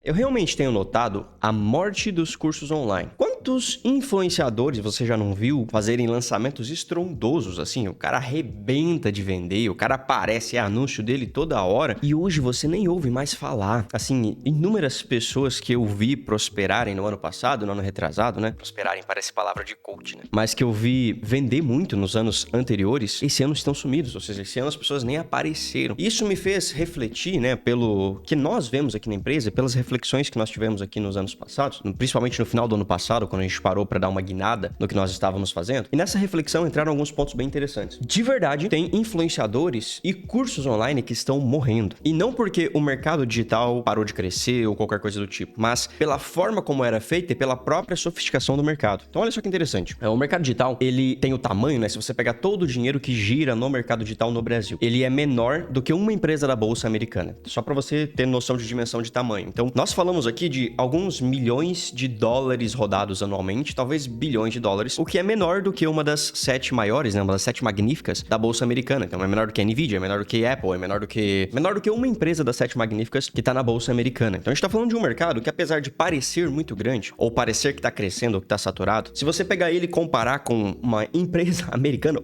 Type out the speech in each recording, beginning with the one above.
Eu realmente tenho notado a morte dos cursos online. Quantos influenciadores você já não viu fazerem lançamentos estrondosos assim? O cara arrebenta de vender, o cara aparece, é anúncio dele toda hora e hoje você nem ouve mais falar. Assim, inúmeras pessoas que eu vi prosperarem no ano passado, no ano retrasado, né? Prosperarem parece palavra de coach, né? Mas que eu vi vender muito nos anos anteriores, esse ano estão sumidos, ou seja, esse ano as pessoas nem apareceram. Isso me fez refletir, né, pelo que nós vemos aqui na empresa, pelas reflexões que nós tivemos aqui nos anos passados, principalmente no final do ano passado, quando a gente parou para dar uma guinada no que nós estávamos fazendo. E nessa reflexão entraram alguns pontos bem interessantes. De verdade, tem influenciadores e cursos online que estão morrendo. E não porque o mercado digital parou de crescer ou qualquer coisa do tipo, mas pela forma como era feita e pela própria sofisticação do mercado. Então olha só que interessante. O mercado digital, ele tem o tamanho, né? Se você pegar todo o dinheiro que gira no mercado digital no Brasil, ele é menor do que uma empresa da bolsa americana. Só para você ter noção de dimensão de tamanho. Então, nós falamos aqui de alguns milhões de dólares rodados anualmente, talvez bilhões de dólares, o que é menor do que uma das 7 maiores, né? Uma das 7 magníficas da bolsa americana. Então, é menor do que a Nvidia, é menor do que a Apple, é menor do que uma empresa das 7 magníficas que tá na bolsa americana. Então, a gente tá falando de um mercado que, apesar de parecer muito grande, ou parecer que tá crescendo ou que tá saturado, se você pegar ele e comparar com uma empresa americana,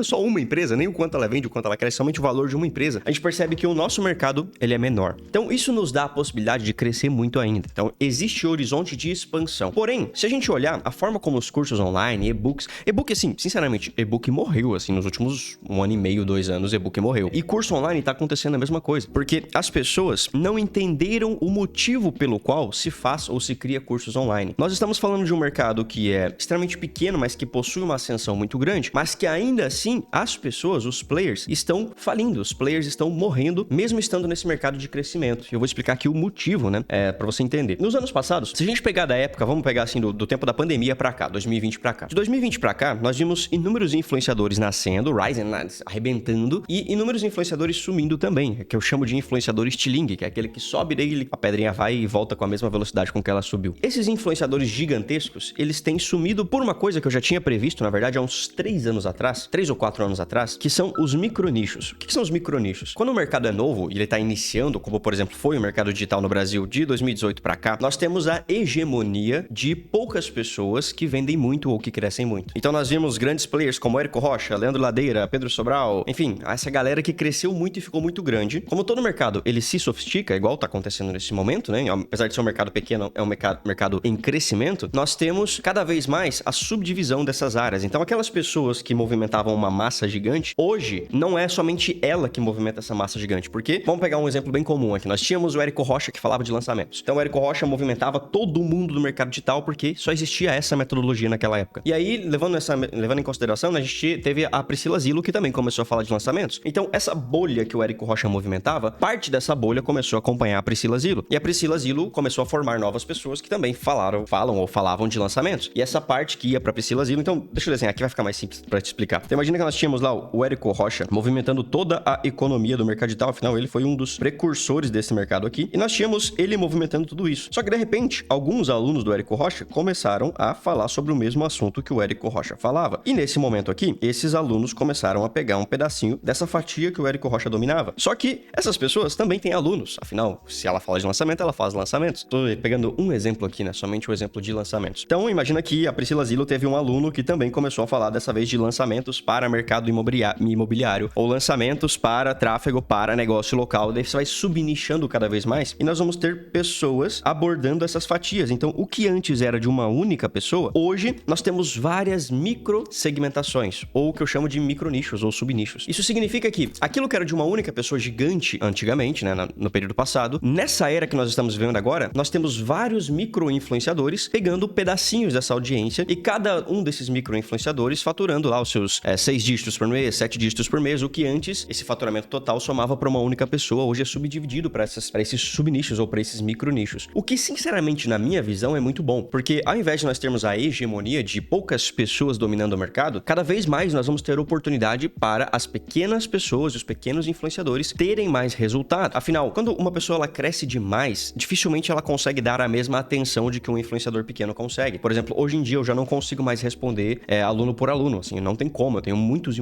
só uma empresa, nem o quanto ela vende, o quanto ela cresce, somente o valor de uma empresa, a gente percebe que o nosso mercado, ele é menor. Então, isso nos dá a possibilidade de crescer muito ainda. Então, existe horizonte de expansão. Porém, se a gente olhar a forma como os cursos online, e-book, assim, sinceramente, e-book morreu, assim, nos últimos 1 ano e meio, 2 anos, e-book morreu. E curso online tá acontecendo a mesma coisa, porque as pessoas não entenderam o motivo pelo qual se faz ou se cria cursos online. Nós estamos falando de um mercado que é extremamente pequeno, mas que possui uma ascensão muito grande, mas que ainda assim, as pessoas, os players, estão falindo, os players estão morrendo, mesmo estando nesse mercado de crescimento. E eu vou explicar aqui o motivo, né, pra você entender. Nos anos passados, se a gente pegar da época, vamos pegar assim, do tempo da pandemia pra cá, 2020 pra cá. De 2020 pra cá, nós vimos inúmeros influenciadores nascendo, rising, arrebentando, e inúmeros influenciadores sumindo também, que eu chamo de influenciador estilingue, que é aquele que sobe daí, a pedrinha vai e volta com a mesma velocidade com que ela subiu. Esses influenciadores gigantescos, eles têm sumido por uma coisa que eu já tinha previsto, na verdade, há uns 3 anos atrás, 3 ou 4 anos atrás, que são os micronichos. O que são os micronichos? Quando o mercado é novo e ele tá iniciando, como por exemplo foi o mercado digital no Brasil de 2018 pra cá, nós temos a hegemonia de poucas pessoas que vendem muito ou que crescem muito. Então nós vimos grandes players como Érico Rocha, Leandro Ladeira, Pedro Sobral, enfim, essa galera que cresceu muito e ficou muito grande. Como todo mercado, ele se sofistica, igual tá acontecendo nesse momento, né? Apesar de ser um mercado pequeno, é um mercado em crescimento, nós temos cada vez mais a subdivisão dessas áreas. Então aquelas pessoas que movimentavam uma massa gigante, hoje não é somente ela que movimenta essa massa gigante, porque, vamos pegar um exemplo bem comum aqui, nós tínhamos o Érico Rocha que falava de lançamentos. Então o Érico Rocha movimentava todo mundo do mercado digital porque só existia essa metodologia naquela época. E aí, levando em consideração, a gente teve a Priscila Zilo que também começou a falar de lançamentos. Então essa bolha que o Érico Rocha movimentava, parte dessa bolha começou a acompanhar a Priscila Zilo. E a Priscila Zilo começou a formar novas pessoas que também falavam de lançamentos. E essa parte que ia pra Priscila Zilo, então, deixa eu desenhar aqui, vai ficar mais simples pra te explicar. Então imagina que nós tínhamos lá o Érico Rocha movimentando toda a economia do mercado digital, afinal ele foi um dos precursores desse mercado aqui, e nós tínhamos ele movimentando tudo isso. Só que de repente, alguns alunos do Érico Rocha começaram a falar sobre o mesmo assunto que o Érico Rocha falava. E nesse momento aqui, esses alunos começaram a pegar um pedacinho dessa fatia que o Érico Rocha dominava. Só que essas pessoas também têm alunos, afinal, se ela fala de lançamento, ela faz lançamentos. Tô pegando um exemplo aqui, né, somente o exemplo de lançamentos. Então imagina que a Priscila Zilo teve um aluno que também começou a falar dessa vez de lançamentos para mercado imobiliário, ou lançamentos para tráfego para negócio local. Daí você vai subnichando cada vez mais e nós vamos ter pessoas abordando essas fatias. Então, o que antes era de uma única pessoa, hoje nós temos várias micro segmentações, ou o que eu chamo de micronichos ou subnichos. Isso significa que aquilo que era de uma única pessoa gigante antigamente, né, no período passado, nessa era que nós estamos vivendo agora, nós temos vários micro-influenciadores pegando pedacinhos dessa audiência e cada um desses micro-influenciadores faturando lá os seus 6 dígitos por mês, 7 dígitos por mês, o que antes esse faturamento total somava para uma única pessoa, hoje é subdividido para esses subnichos ou para esses micronichos. O que, sinceramente, na minha visão, é muito bom, porque ao invés de nós termos a hegemonia de poucas pessoas dominando o mercado, cada vez mais nós vamos ter oportunidade para as pequenas pessoas e os pequenos influenciadores terem mais resultado. Afinal, quando uma pessoa ela cresce demais, dificilmente ela consegue dar a mesma atenção de que um influenciador pequeno consegue. Por exemplo, hoje em dia eu já não consigo mais responder aluno por aluno, assim, não tem como. Eu tenho muitos,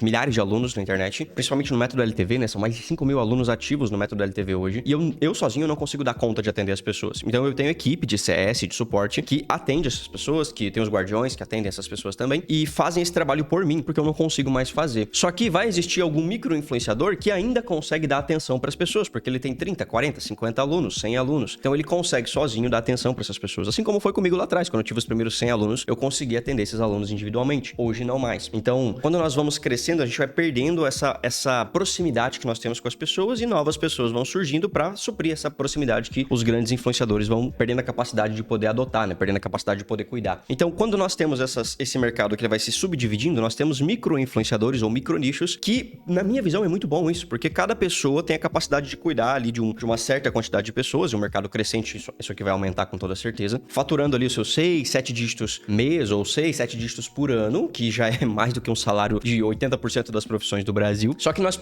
milhares de alunos na internet, principalmente no método LTV, né? São mais de 5 mil alunos ativos no método LTV hoje, e eu sozinho não consigo dar conta de atender as pessoas. Então eu tenho equipe de CS, de suporte, que atende essas pessoas, que tem os guardiões que atendem essas pessoas também, e fazem esse trabalho por mim, porque eu não consigo mais fazer. Só que vai existir algum micro-influenciador que ainda consegue dar atenção para as pessoas, porque ele tem 30, 40, 50 alunos, 100 alunos. Então ele consegue sozinho dar atenção para essas pessoas. Assim como foi comigo lá atrás, quando eu tive os primeiros 100 alunos, eu consegui atender esses alunos individualmente. Hoje não mais. Então, quando nós vamos crescendo, a gente vai perdendo essa proximidade que nós temos com as pessoas e novas pessoas vão surgindo para suprir essa proximidade que os grandes influenciadores vão perdendo a capacidade de poder adotar, né? Perdendo a capacidade de poder cuidar. Então, quando nós temos esse mercado que ele vai se subdividindo, nós temos micro-influenciadores ou micro-nichos que, na minha visão, é muito bom isso, porque cada pessoa tem a capacidade de cuidar ali de uma certa quantidade de pessoas, e um mercado crescente, isso aqui vai aumentar com toda certeza, faturando ali os seus 6, 7 dígitos mês ou 6, 7 dígitos por ano, que já é mais do que um salário de 80% das profissões do Brasil. Só que nós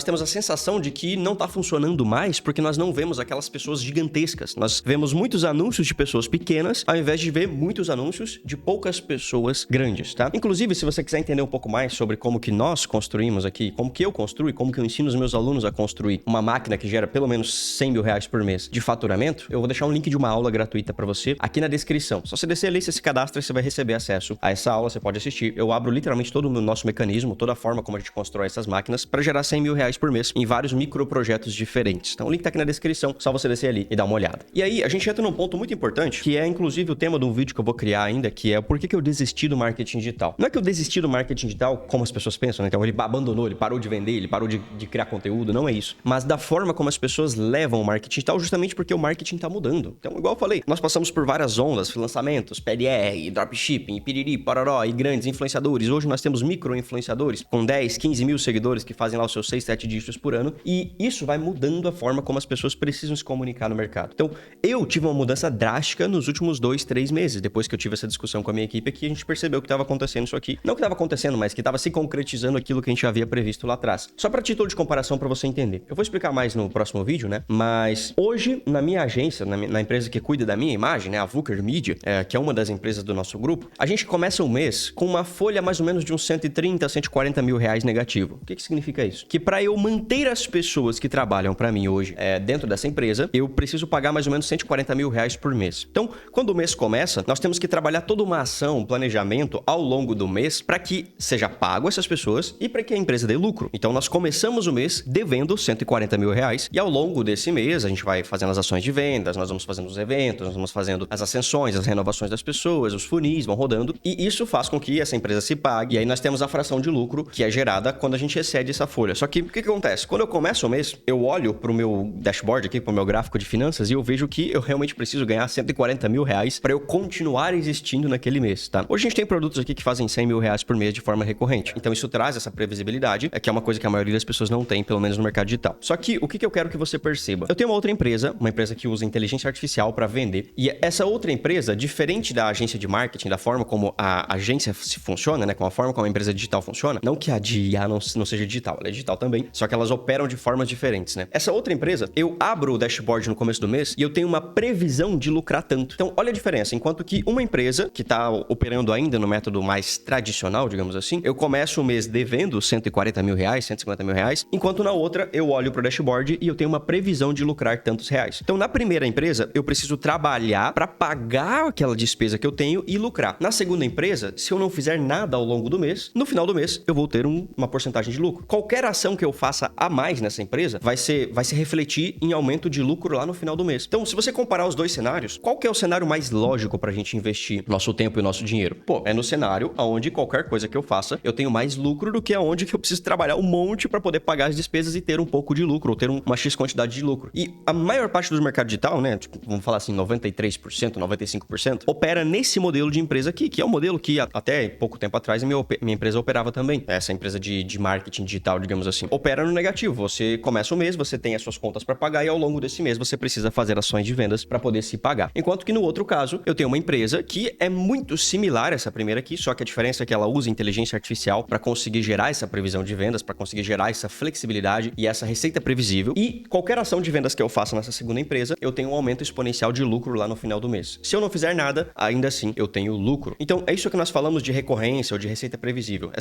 temos a sensação de que não tá funcionando mais porque nós não vemos aquelas pessoas gigantescas. Nós vemos muitos anúncios de pessoas pequenas, ao invés de ver muitos anúncios de poucas pessoas grandes, tá? Inclusive, se você quiser entender um pouco mais sobre como que nós construímos aqui, como que eu construo e como que eu ensino os meus alunos a construir uma máquina que gera pelo menos 100 mil reais por mês de faturamento, eu vou deixar um link de uma aula gratuita para você aqui na descrição. Só você descer ali, você se cadastra e você vai receber acesso a essa aula, você pode assistir. Eu abro literalmente todo o nosso mecanismo, toda a forma como a gente constrói essas máquinas para gerar 100 mil reais por mês em vários microprojetos diferentes. Então o link tá aqui na descrição, só você descer ali e dar uma olhada. E aí, a gente entra num ponto muito importante, que é inclusive o tema de um vídeo que eu vou criar ainda, que é por que eu desisti do marketing digital. Não é que eu desisti do marketing digital como as pessoas pensam, né? Então ele abandonou, ele parou de vender, ele parou de criar conteúdo, não é isso. Mas da forma como as pessoas levam o marketing digital, justamente porque o marketing tá mudando. Então, igual eu falei, nós passamos por várias ondas, lançamentos, PLR, dropshipping, piriri, pororó, e grandes influenciadores. Hoje nós temos micro-influenciadores com 10, 15 mil seguidores que fazem lá os seus 6, 7 dígitos por ano, e isso vai mudando a forma como as pessoas precisam se comunicar no mercado. Então, eu tive uma mudança drástica nos últimos 2, 3 meses, depois que eu tive essa discussão com a minha equipe aqui, a gente percebeu que estava acontecendo isso aqui. Não que estava acontecendo, mas que estava se concretizando aquilo que a gente havia previsto lá atrás. Só para título de comparação para você entender. Eu vou explicar mais no próximo vídeo, né? Mas hoje, na minha agência, na empresa que cuida da minha imagem, né? A Vuker Media, que é uma das empresas do nosso grupo, a gente começa o mês com uma folha mais ou menos de uns 130, 140 mil reais negativo. O que significa isso? Que para eu manter as pessoas que trabalham para mim hoje dentro dessa empresa, eu preciso pagar mais ou menos 140 mil reais por mês. Então, quando o mês começa, nós temos que trabalhar toda uma ação, um planejamento ao longo do mês para que seja pago essas pessoas e para que a empresa dê lucro. Então, nós começamos o mês devendo 140 mil reais e ao longo desse mês a gente vai fazendo as ações de vendas, nós vamos fazendo os eventos, nós vamos fazendo as ascensões, as renovações das pessoas, os funis vão rodando e isso faz com que essa empresa se pague e aí nós temos a fração de lucro que é gerada quando a gente excede essa folha. Só que o que acontece? Quando eu começo o mês, eu olho pro meu dashboard aqui, pro meu gráfico de finanças e eu vejo que eu realmente preciso ganhar 140 mil reais para eu continuar existindo naquele mês, tá? Hoje a gente tem produtos aqui que fazem 100 mil reais por mês de forma recorrente. Então isso traz essa previsibilidade, que é uma coisa que a maioria das pessoas não tem, pelo menos no mercado digital. Só que o que eu quero que você perceba? Eu tenho uma outra empresa, uma empresa que usa inteligência artificial para vender, e essa outra empresa, diferente da agência de marketing, da forma como a agência se funciona, né, com a forma como a empresa digital funciona, não que a de IA não seja digital, ela é digital também, só que elas operam de formas diferentes, né? Essa outra empresa, eu abro o dashboard no começo do mês e eu tenho uma previsão de lucrar tanto. Então, olha a diferença. Enquanto que uma empresa que está operando ainda no método mais tradicional, digamos assim, eu começo o mês devendo 140 mil reais, 150 mil reais, enquanto na outra eu olho pro dashboard e eu tenho uma previsão de lucrar tantos reais. Então, na primeira empresa, eu preciso trabalhar para pagar aquela despesa que eu tenho e lucrar. Na segunda empresa, se eu não fizer nada ao longo do mês, no final do mês, eu vou ter uma porcentagem de lucro. Qualquer ação que eu faça a mais nessa empresa vai se refletir em aumento de lucro lá no final do mês. Então, se você comparar os dois cenários, qual que é o cenário mais lógico pra gente investir nosso tempo e nosso dinheiro? Pô, é no cenário onde qualquer coisa que eu faça, eu tenho mais lucro do que aonde que eu preciso trabalhar um monte para poder pagar as despesas e ter um pouco de lucro, ou ter uma X quantidade de lucro. E a maior parte do mercado digital, né, tipo, vamos falar assim, 93%, 95%, opera nesse modelo de empresa aqui, que é um modelo que até pouco tempo atrás minha empresa operava também. Essa empresa de marketing digital, digamos assim, opera no negativo. Você começa o mês, você tem as suas contas para pagar e ao longo desse mês você precisa fazer ações de vendas para poder se pagar. Enquanto Enquanto que no outro caso, eu tenho uma empresa que é muito similar a essa primeira aqui, só que a diferença é que ela usa inteligência artificial para conseguir gerar essa previsão de vendas, para conseguir gerar essa flexibilidade e essa receita previsível. E qualquer ação de vendas que eu faça nessa segunda empresa, eu tenho um aumento exponencial de lucro lá no final do mês. Se eu não fizer nada, ainda assim eu tenho lucro. Então, é isso que nós falamos de recorrência ou de receita previsível.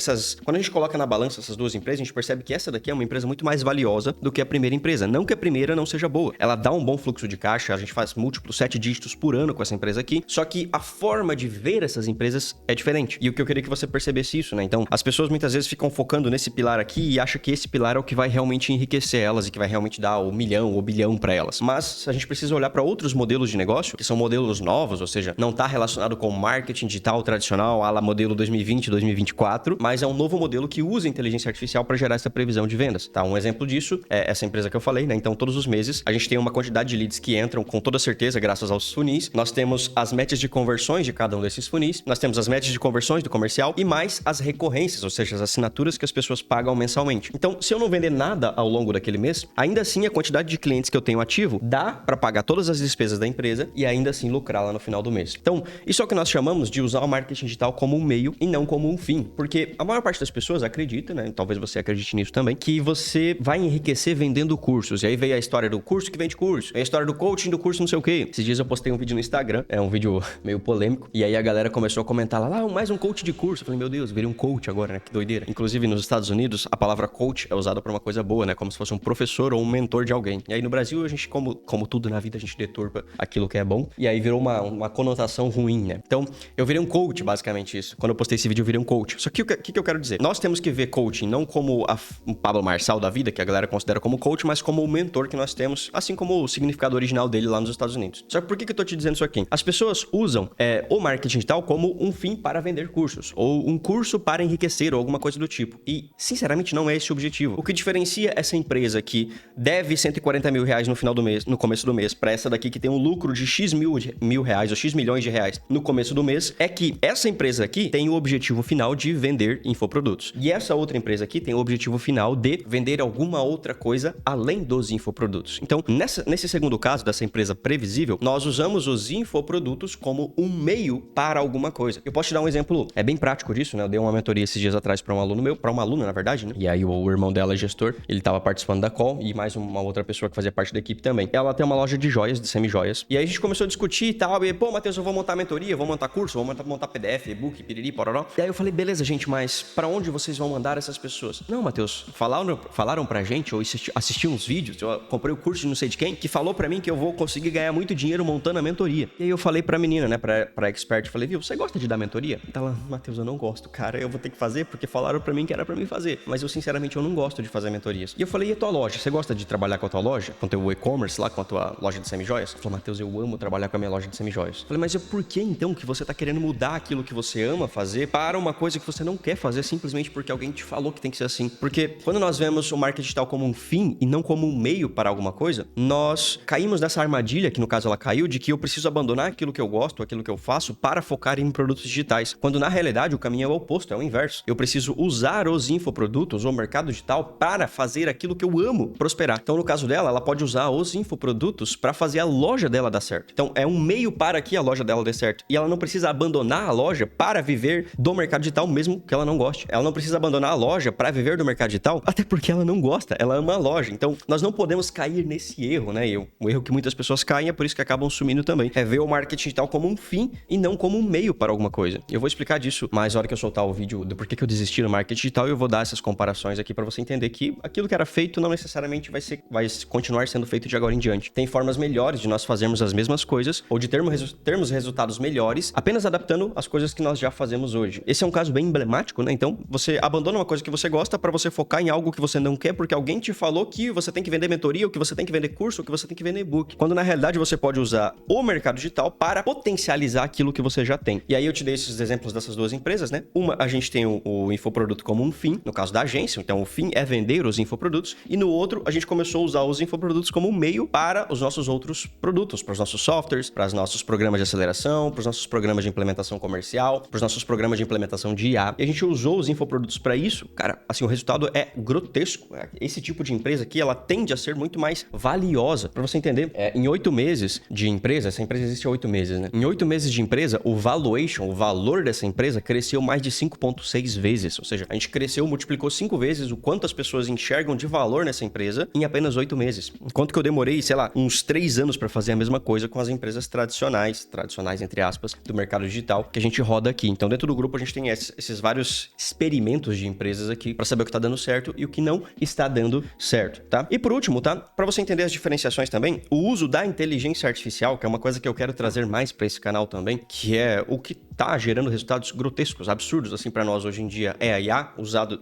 Quando a gente coloca na balança essas duas empresas, a gente percebe que essa daqui é uma empresa muito mais valiosa do que a primeira empresa. Não que a primeira não seja boa. Ela dá um bom fluxo de caixa, a gente faz múltiplos 7 dígitos por ano com essa empresa aqui, só que a forma de ver essas empresas é diferente. E o que eu queria que você percebesse isso, né? Então, as pessoas muitas vezes ficam focando nesse pilar aqui e acham que esse pilar é o que vai realmente enriquecer elas e que vai realmente dar o milhão ou bilhão para elas. Mas a gente precisa olhar para outros modelos de negócio, que são modelos novos, ou seja, não está relacionado com marketing digital tradicional, a la modelo 2020, 2024, mas é um novo modelo que usa inteligência artificial para gerar essa previsão de vendas, tá? Um exemplo disso é essa empresa que eu falei, né? Então, todos os meses, a gente tem uma quantidade de leads que entram com toda certeza, graças aos funis. Nós temos as médias de conversões de cada um desses funis, nós temos as médias de conversões do comercial e mais as recorrências, ou seja, as assinaturas que as pessoas pagam mensalmente. Então, se eu não vender nada ao longo daquele mês, ainda assim a quantidade de clientes que eu tenho ativo dá para pagar todas as despesas da empresa e ainda assim lucrar lá no final do mês. Então, isso é o que nós chamamos de usar o marketing digital como um meio e não como um fim, porque a maior parte das pessoas acredita, né? Talvez você acredite nisso também, que você vai enriquecer vendendo cursos. E aí veio a história do curso que vende curso, a história do coaching do curso não sei o quê. Esses dias eu postei um vídeo no Instagram, é um vídeo meio polêmico, e aí a galera começou a comentar lá, mais um coach de curso. Eu falei, meu Deus, virei um coach agora, né? Que doideira. Inclusive, nos Estados Unidos, a palavra coach é usada pra uma coisa boa, né? Como se fosse um professor ou um mentor de alguém. E aí no Brasil, a gente, como tudo na vida, a gente deturpa aquilo que é bom, e aí virou uma conotação ruim, né? Então, eu virei um coach, basicamente isso. Quando eu postei esse vídeo, eu virei um coach. Só que o que eu quero dizer? Nós temos que ver coaching não como um Pablo Marçal da vida, que a galera considera como coach, mas como o mentor que nós temos, assim como o significado original dele lá nos Estados Unidos. Só que por que eu tô te dizendo isso aqui? As pessoas usam o marketing digital como um fim para vender cursos, ou um curso para enriquecer, ou alguma coisa do tipo. E, sinceramente, não é esse o objetivo. O que diferencia essa empresa que deve 140 mil reais no final do mês, no começo do mês, para essa daqui que tem um lucro de X mil reais, ou X milhões de reais no começo do mês, é que essa empresa aqui tem o objetivo final de vender infoprodutos. E essa outra empresa aqui tem o objetivo final de vender alguma outra coisa além dos infoprodutos. Então, nesse segundo caso dessa empresa previsível, nós usamos os infoprodutos como um meio para alguma coisa. Eu posso te dar um exemplo, é bem prático disso, né? Eu dei uma mentoria esses dias atrás para um aluno meu, para uma aluna, na verdade, né? E aí o irmão dela é gestor, ele tava participando da call e mais uma outra pessoa que fazia parte da equipe também. Ela tem uma loja de joias, de semi-joias. E aí a gente começou a discutir e tal, e pô, Matheus, eu vou montar mentoria, vou montar curso, vou montar PDF, e-book, piriri, pororó. E aí eu falei, beleza, gente, mas para onde vocês vão mandar essas pessoas? Não, Matheus, falaram pra gente, ou assisti uns vídeos, eu comprei o curso de não sei de quem, que falou pra mim que eu vou conseguir ganhar muito dinheiro montando a mentoria. E aí eu falei pra menina, né, pra expert, falei, viu, você gosta de dar mentoria? Ela, Matheus, eu não gosto, cara, eu vou ter que fazer porque falaram pra mim que era pra mim fazer. Mas eu, sinceramente, eu não gosto de fazer mentorias. E eu falei, e a tua loja? Você gosta de trabalhar com a tua loja? Com o teu e-commerce lá, com a tua loja de semi-joias? Ela falou, Matheus, eu amo trabalhar com a minha loja de semi-joias. Falei, mas por que então que você tá querendo mudar aquilo que você ama fazer para uma coisa que você não quer fazer simplesmente porque alguém te falou que tem que ser assim? Porque quando nós vemos o marketing digital como um fim e não como um meio para alguma coisa, nós caímos nessa armadilha, que no caso ela caiu, de que eu preciso abandonar aquilo que eu gosto, aquilo que eu faço, para focar em produtos digitais. Quando na realidade o caminho é o oposto, é o inverso. Eu preciso usar os infoprodutos ou mercado digital para fazer aquilo que eu amo prosperar. Então no caso dela, ela pode usar os infoprodutos para fazer a loja dela dar certo. Então é um meio para que a loja dela dê certo. E ela não precisa abandonar a loja para viver do mercado digital, mesmo que ela não goste. Ela não precisa abandonar a loja para viver do mercado digital, até porque ela não gosta, ela ama a loja. Então nós não podemos cair nesse erro, né? O erro que muitas pessoas caem é por isso que acabam sumindo também. É ver o marketing digital como um fim e não como um meio para alguma coisa. Eu vou explicar disso mais na hora que eu soltar o vídeo do porquê que eu desisti no marketing digital e eu vou dar essas comparações aqui para você entender que aquilo que era feito não necessariamente vai continuar sendo feito de agora em diante. Tem formas melhores de nós fazermos as mesmas coisas ou de termos resultados melhores apenas adaptando as coisas que nós já fazemos hoje. Esse é um caso bem emblemático, né? Então, você abandona uma coisa que você gosta para você focar em algo que você não quer porque alguém te falou que você tem que vender mentoria, ou que você tem que vender curso, ou que você tem que vender e-book. Quando na realidade você pode usar o mercado digital para potencializar aquilo que você já tem. E aí eu te dei esses exemplos dessas duas empresas, né? Uma, a gente tem o infoproduto como um fim, no caso da agência, então o fim é vender os infoprodutos, e no outro a gente começou a usar os infoprodutos como um meio para os nossos outros produtos, para os nossos softwares, para os nossos programas de aceleração, para os nossos programas de implementação comercial, para os nossos programas de implementação de IA. E a gente usou os infoprodutos para isso, cara, assim, o resultado é grotesco. Esse tipo de empresa aqui, ela tende a ser muito mais valiosa. Para você entender, em 8 meses de empresa, empresa, essa empresa existe há 8 meses, né? Em 8 meses de empresa, o valuation, o valor dessa empresa cresceu mais de 5,6 vezes. Ou seja, a gente cresceu, multiplicou 5 vezes o quanto as pessoas enxergam de valor nessa empresa em apenas 8 meses. Enquanto que eu demorei, sei lá, uns 3 anos para fazer a mesma coisa com as empresas tradicionais entre aspas, do mercado digital que a gente roda aqui. Então, dentro do grupo, a gente tem esses vários experimentos de empresas aqui para saber o que tá dando certo e o que não está dando certo, tá? E por último, tá? Para você entender as diferenciações também, o uso da inteligência artificial, que é uma coisa que eu quero trazer mais para esse canal também, que é o que tá gerando resultados grotescos, absurdos, assim, para nós hoje em dia, é a IA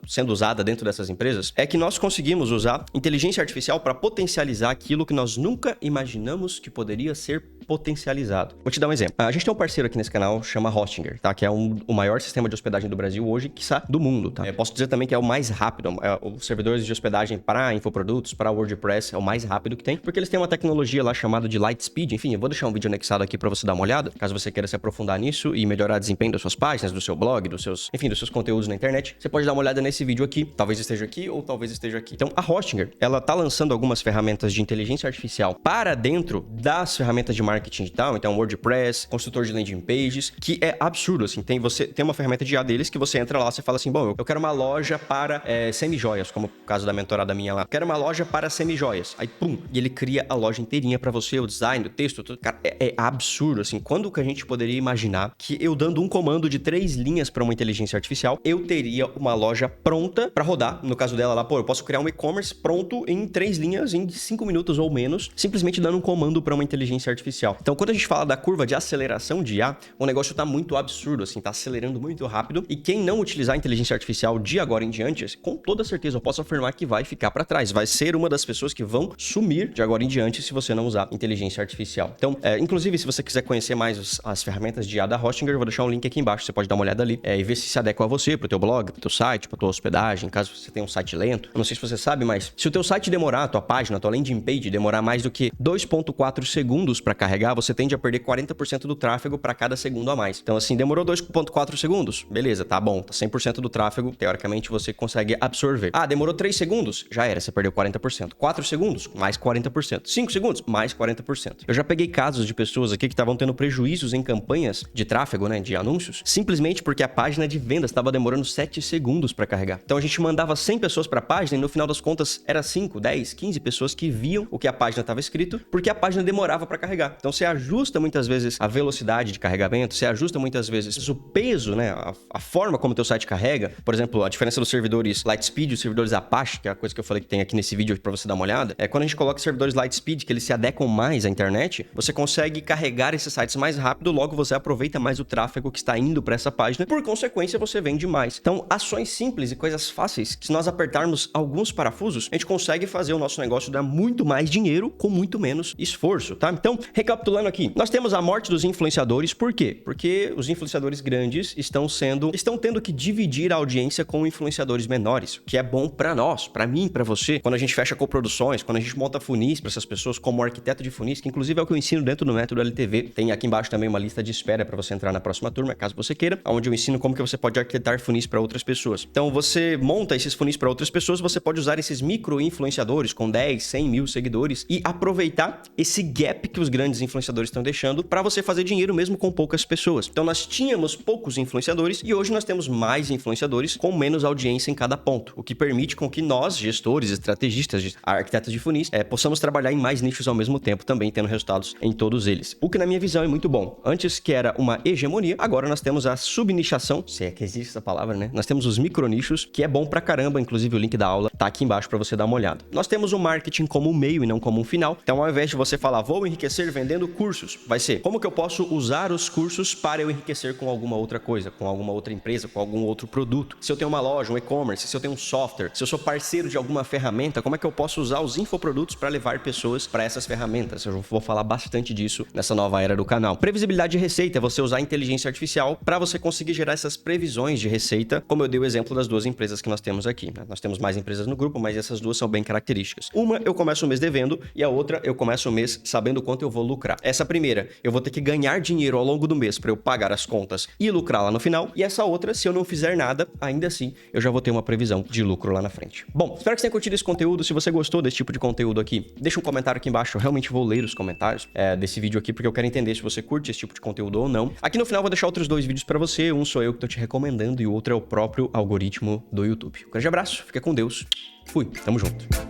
sendo usada dentro dessas empresas, é que nós conseguimos usar inteligência artificial para potencializar aquilo que nós nunca imaginamos que poderia ser potencializado. Vou te dar um exemplo. A gente tem um parceiro aqui nesse canal, chama Hostinger, tá? Que é o maior sistema de hospedagem do Brasil hoje, quiçá do mundo, tá? Posso dizer também que é o mais rápido. Os servidores de hospedagem para infoprodutos, para WordPress, é o mais rápido que tem, porque eles têm uma tecnologia lá chamada de Lightspeed. Enfim, eu vou deixar um vídeo anexado aqui para você dar uma olhada, caso você queira se aprofundar nisso e melhorar o desempenho das suas páginas, do seu blog, dos seus conteúdos na internet. Você pode dar uma olhada nesse vídeo aqui. Talvez esteja aqui ou talvez esteja aqui. Então, a Hostinger, ela tá lançando algumas ferramentas de inteligência artificial para dentro das ferramentas de marketing digital, então WordPress, construtor de landing pages, que é absurdo, assim, tem uma ferramenta de IA deles que você entra lá, você fala assim, bom, eu quero uma loja para semi-joias, como o caso da mentorada minha lá, quero uma loja para semi-joias, aí pum, e ele cria a loja inteirinha para você, o design, o texto, tudo. Cara, é absurdo, assim, quando que a gente poderia imaginar que eu dando um comando de 3 linhas para uma inteligência artificial, eu teria uma loja pronta para rodar, no caso dela lá, pô, eu posso criar um e-commerce pronto em 3 linhas, em 5 minutos ou menos, simplesmente dando um comando para uma inteligência artificial. Então, quando a gente fala da curva de aceleração de IA, o negócio tá muito absurdo, assim, tá acelerando muito rápido, e quem não utilizar a inteligência artificial de agora em diante, com toda certeza eu posso afirmar que vai ficar para trás, vai ser uma das pessoas que vão sumir de agora em diante se você não usar inteligência artificial. Então, inclusive, se você quiser conhecer mais as ferramentas de IA da Hostinger, eu vou deixar um link aqui embaixo, você pode dar uma olhada ali e ver se adequa a você, pro teu blog, pro teu site, pra tua hospedagem, caso você tenha um site lento. Eu não sei se você sabe, mas se o teu site demorar, a tua página, a tua landing page demorar mais do que 2,4 segundos para carregar, você tende a perder 40% do tráfego para cada segundo a mais. Então, assim, demorou 2,4 segundos? Beleza, tá bom. Tá 100% do tráfego, teoricamente, você consegue absorver. Ah, demorou 3 segundos? Já era, você perdeu 40%. 4 segundos? Mais 40%. 5 segundos? Mais 40%. Eu já peguei casos de pessoas aqui que estavam tendo prejuízos em campanhas de tráfego, né, de anúncios, simplesmente porque a página de vendas estava demorando 7 segundos para carregar. Então, a gente mandava 100 pessoas para a página e no final das contas era 5, 10, 15 pessoas que viam o que a página estava escrito, porque a página demorava para carregar. Então, você ajusta muitas vezes a velocidade de carregamento, você ajusta muitas vezes o peso, né, a forma como o teu site carrega. Por exemplo, a diferença dos servidores Lightspeed e os servidores Apache, que é a coisa que eu falei que tem aqui nesse vídeo para você dar uma olhada, é quando a gente coloca servidores Lightspeed, que eles se adequam mais à internet, você consegue carregar esses sites mais rápido, logo você aproveita mais o tráfego que está indo para essa página, por consequência você vende mais. Então, ações simples e coisas fáceis, que se nós apertarmos alguns parafusos, a gente consegue fazer o nosso negócio dar muito mais dinheiro com muito menos esforço, tá? Então, recapitulando aqui, nós temos a morte dos influenciadores, por quê? Porque os influenciadores grandes estão tendo que dividir a audiência com influenciadores menores, o que é bom para nós, para mim, para você. Quando a gente fecha coproduções, quando a gente monta funis para essas pessoas, como arquiteto de funis, que inclusive é o que eu ensino dentro do método LTV. Tem aqui embaixo também uma lista de espera para você entrar na próxima turma, caso você queira, onde eu ensino como que você pode arquitetar funis para outras pessoas. Então, você monta esses funis para outras pessoas, você pode usar esses micro influenciadores com 10, 100 mil seguidores e aproveitar esse gap que os grandes influenciadores estão deixando para você fazer dinheiro mesmo com poucas pessoas. Então, nós tínhamos poucos influenciadores e hoje nós temos mais influenciadores com menos audiência em cada ponto, o que permite com que nós, gestores, estrategistas, arquitetos de funis, possamos trabalhar em mais nichos ao mesmo tempo, também tendo resultados em todos eles. O que na minha visão é muito bom. Antes que era uma hegemonia, agora nós temos a subnichação, se é que existe essa palavra, né? Nós temos os micronichos, que é bom pra caramba, inclusive o link da aula tá aqui embaixo pra você dar uma olhada. Nós temos o marketing como um meio e não como um final. Então, ao invés de você falar, vou enriquecer vendendo cursos, vai ser, como que eu posso usar os cursos para eu enriquecer com alguma outra coisa, com alguma outra empresa, com algum outro produto? Se eu tenho uma loja, um e-commerce, se eu tenho um software, se eu sou parceiro de alguma ferramenta, como é que eu posso usar os infoprodutos para levar pessoas para essas ferramentas? Eu vou falar bastante disso nessa nova era do canal. Previsibilidade de receita é você usar a inteligência artificial para você conseguir gerar essas previsões de receita, como eu dei o exemplo das duas empresas que nós temos aqui, né? Nós temos mais empresas no grupo, mas essas duas são bem características. Uma eu começo o mês devendo e a outra eu começo o mês sabendo quanto eu vou lucrar lucrar. Essa primeira, eu vou ter que ganhar dinheiro ao longo do mês para eu pagar as contas e lucrar lá no final. E essa outra, se eu não fizer nada, ainda assim, eu já vou ter uma previsão de lucro lá na frente. Bom, espero que você tenha curtido esse conteúdo. Se você gostou desse tipo de conteúdo aqui, deixa um comentário aqui embaixo. Eu realmente vou ler os comentários desse vídeo aqui, porque eu quero entender se você curte esse tipo de conteúdo ou não. Aqui no final eu vou deixar outros 2 vídeos para você. Um sou eu que tô te recomendando e o outro é o próprio algoritmo do YouTube. Um grande abraço, fica com Deus. Fui, tamo junto.